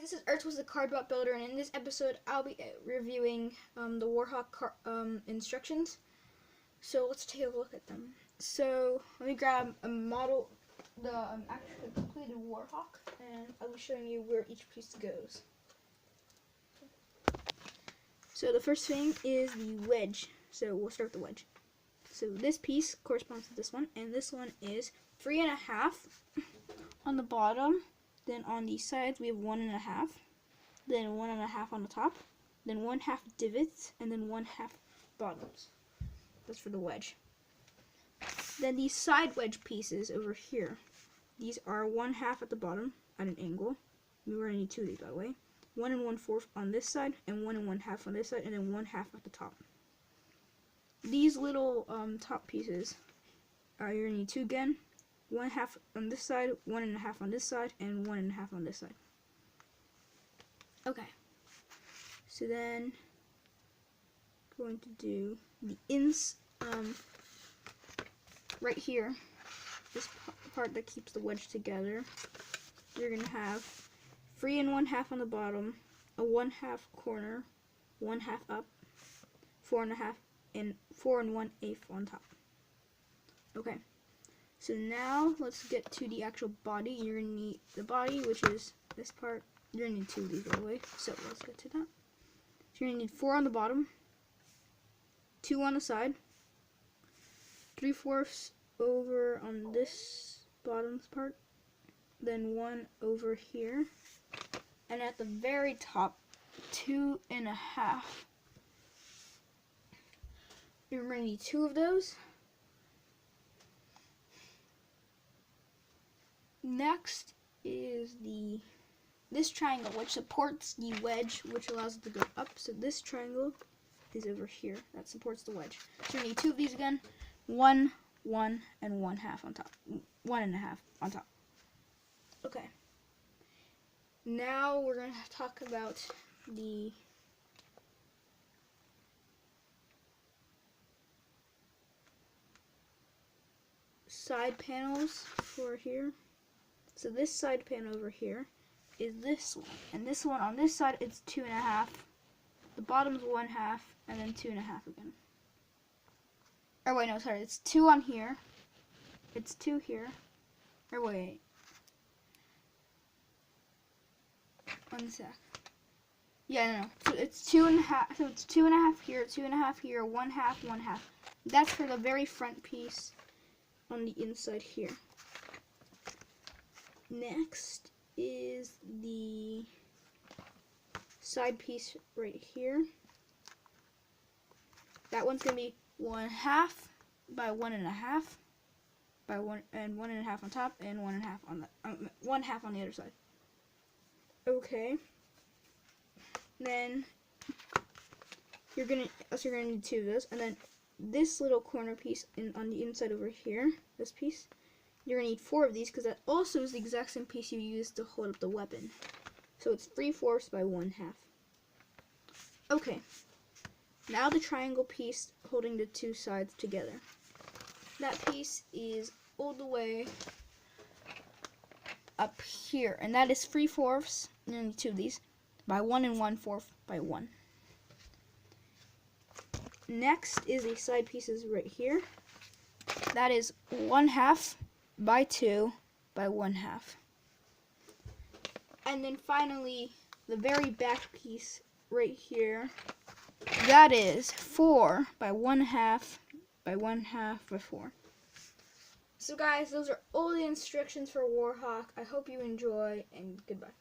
This is Earth was the Cardbot Builder, and in this episode I'll be reviewing the WarHawk instructions. So let's take a look at them. So let me grab a model, the actually completed WarHawk, and I'll be showing you where each piece goes. So the first thing is the wedge. So we'll start with the wedge. So this piece corresponds to this one, and this one is 3.5 on the bottom. Then on the sides we have 1.5, then 1.5 on the top, then 1/2 divots, and then 1/2 bottoms. That's for the wedge. Then these side wedge pieces over here, these are 1/2 at the bottom at an angle. We're going to need 2 of these, by the way. 1 1/4 on this side, and 1 1/2 on this side, and then 1/2 at the top. These little top pieces, you're going to need 2 again. 1/2 on this side, 1.5 on this side, and 1.5 on this side. Okay. So then, going to do the right here, this part that keeps the wedge together. You're gonna have 3 1/2 on the bottom, a 1/2 corner, 1/2 up, 4.5, and 4 1/8 on top. Okay. So now let's get to the actual body. You're going to need the body, which is this part. You're going to need 2 of these, by the way. So let's get to that. So you're going to need 4 on the bottom, 2 on the side, 3/4 over on this bottom part, then 1 over here, and at the very top, 2.5. You're going to need 2 of those. Next is this triangle, which supports the wedge, which allows it to go up. So this triangle is over here that supports the wedge. So you need 2 of these again, 1, 1, and 1/2 on top, 1.5 on top. Okay. Now we're going to talk about the side panels for here. So this side panel over here is this one, and this one on this side it's 2.5. The bottom's 1/2, and then 2.5 again. Or wait, no, sorry, it's 2 on here. It's 2 here. Or wait, 1 sec. Yeah, no. So it's 2.5. So it's 2.5 here, 2.5 here, 1/2, 1/2. That's for the very front piece on the inside here. Next is the side piece right here. That one's gonna be 1/2 by 1.5 by 1 and 1.5 on top, and 1.5 on the 1/2 on the other side. Okay. Then you're gonna need 2 of those, and then this little corner piece on the inside over here, this piece. You're going to need 4 of these, because that also is the exact same piece you used to hold up the weapon. So it's 3/4 by 1/2. Okay. Now the triangle piece holding the 2 sides together. That piece is all the way up here, and that is 3/4, and then 2 of these, by 1 1/4 by 1. Next is the side pieces right here. That is 1/2 by 2 by 1/2. And then finally, the very back piece right here, that is 4 by 1/2 by 1/2 by 4. So guys, those are all the instructions for WarHawk. I hope you enjoy, and goodbye.